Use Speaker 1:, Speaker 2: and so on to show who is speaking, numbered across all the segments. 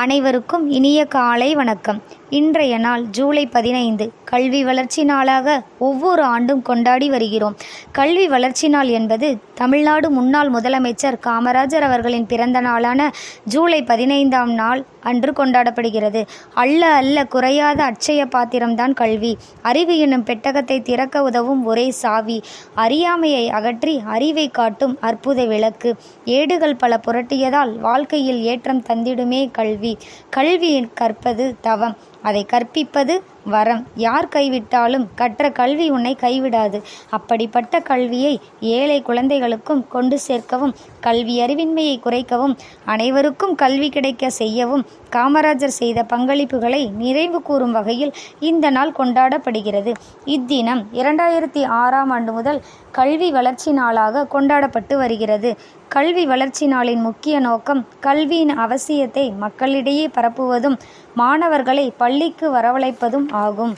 Speaker 1: அனைவருக்கும் இனிய காலை வணக்கம். இன்றைய நாள் ஜூலை 15 கல்வி வளர்ச்சி நாளாக ஒவ்வொரு ஆண்டும் கொண்டாடி வருகிறோம். கல்வி வளர்ச்சி நாள் என்பது தமிழ்நாடு முன்னாள் முதலமைச்சர் காமராஜர் அவர்களின் பிறந்த நாளான ஜூலை 15ஆம் நாள் அன்று கொண்டாடப்படுகிறது. அல்ல அல்ல குறையாத அட்சய பாத்திரம்தான் கல்வி. அறிவு எனும் பெட்டகத்தை திறக்க உதவும் ஒரே சாவி. அறியாமையை அகற்றி அறிவை காட்டும் அற்புத விளக்கு. ஏடுகள் பல புரட்டியதால் வாழ்க்கையில் ஏற்றம் தந்திடுமே கல்வி. கல்வி கற்பது தவம், அதை கற்பிப்பது வரம். யார் கைவிட்டாலும் கற்ற கல்வி உன்னை கைவிடாது. அப்படிப்பட்ட கல்வியை ஏழை குழந்தைகளுக்கும் கொண்டு சேர்க்கவும், கல்வி அறிவின்மையை குறைக்கவும், அனைவருக்கும் கல்வி கிடைக்க செய்யவும் காமராஜர் செய்த பங்களிப்புகளை நினைவு கூறும் வகையில் இந்த நாள் கொண்டாடப்படுகிறது. இத்தினம் 2006ஆம் ஆண்டு முதல் கல்வி வளர்ச்சி நாளாக கொண்டாடப்பட்டு வருகிறது. கல்வி வளர்ச்சி நாளின் முக்கிய நோக்கம் கல்வியின் அவசியத்தை மக்களிடையே பரப்புவதும் மாணவர்களை பள்ளிக்கு வரவழைப்பதும் ஆகும்.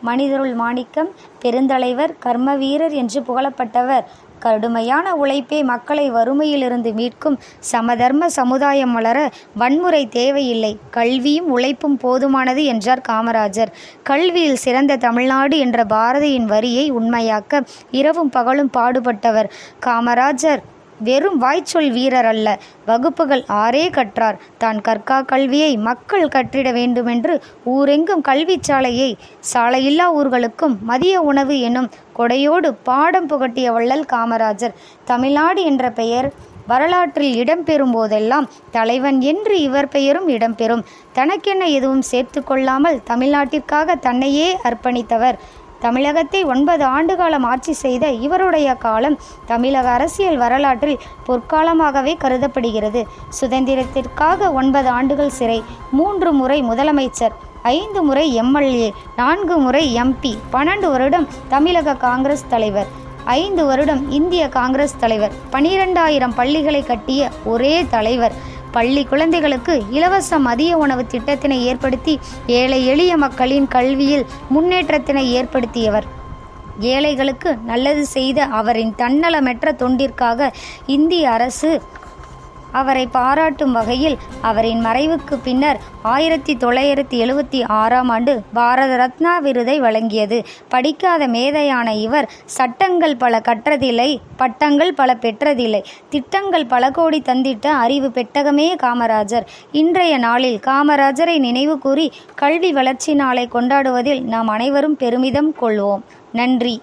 Speaker 1: மனிதருள் மாணிக்கம், பெருந்தலைவர், கர்மவீரர் என்று புகழப்பட்டவர். கடுமையான உழைப்பே மக்களை வறுமையிலிருந்து மீட்கும். சமதர்ம சமுதாயம் வளர வன்முறை தேவையில்லை, கல்வியும் உழைப்பும் போதுமானது என்றார் காமராஜர். கல்வியில் சிறந்த தமிழ்நாடு என்ற பாரதியின் வரியை உண்மையாக்க இரவும் பகலும் பாடுபட்டவர் காமராஜர். வெறும் வாய்ச்சொல் வீரர் அல்ல, வகுப்புகள் 6 கற்றார். தான் கற்கா கல்வியை மக்கள் கற்றிட வேண்டுமென்று ஊரெங்கும் கல்வி சாலையில்லா ஊர்களுக்கும் மதிய உணவு எனும் கொடையோடு பாடம் புகட்டிய வள்ளல் காமராஜர். தமிழ்நாடு என்ற பெயர் வரலாற்றில் இடம்பெறும் போதெல்லாம் தலைவன் என்று இவர் பெயரும் இடம்பெறும். தனக்கென்ன எதுவும் சேர்த்து கொள்ளாமல் தமிழ்நாட்டிற்காக தன்னையே அர்ப்பணித்தவர். தமிழகத்தை 9 ஆண்டுகாலம் ஆட்சி செய்த இவருடைய காலம் தமிழக அரசியல் வரலாற்றில் பொற்காலமாகவே கருதப்படுகிறது. சுதந்திரத்திற்காக 9 ஆண்டுகள் சிறை, 3 முறை முதலமைச்சர், 5 முறை எம்எல்ஏ, 4 முறை எம்பி, 12 வருடம் தமிழக காங்கிரஸ் தலைவர், 5 வருடம் இந்திய காங்கிரஸ் தலைவர், 12,000 பள்ளிகளை கட்டிய ஒரே தலைவர். பள்ளி குழந்தைகளுக்கு இலவச மதிய உணவு திட்டத்தினை ஏற்படுத்தி ஏழை எளிய மக்களின் கல்வியில் முன்னேற்றத்தினை ஏற்படுத்தியவர். ஏழைகளுக்கு நல்லது செய்த அவரின் தன்னலமற்ற தொண்டிற்காக இந்திய அரசு அவரை பாராட்டும் வகையில் அவரின் மறைவுக்கு பின்னர் 1976ஆம் ஆண்டு பாரத ரத்னா விருதை வழங்கியது. படிக்காத மேதையான இவர் சட்டங்கள் பல கற்றதில்லை, பட்டங்கள் பல பெற்றதில்லை, திட்டங்கள் பல கோடி தந்திட்ட அறிவு பெட்டகமே காமராஜர். இன்றைய நாளில் காமராஜரை நினைவு கூறி கல்வி வளர்ச்சி நாளை கொண்டாடுவதில் நாம் அனைவரும் பெருமிதம் கொள்வோம். நன்றி.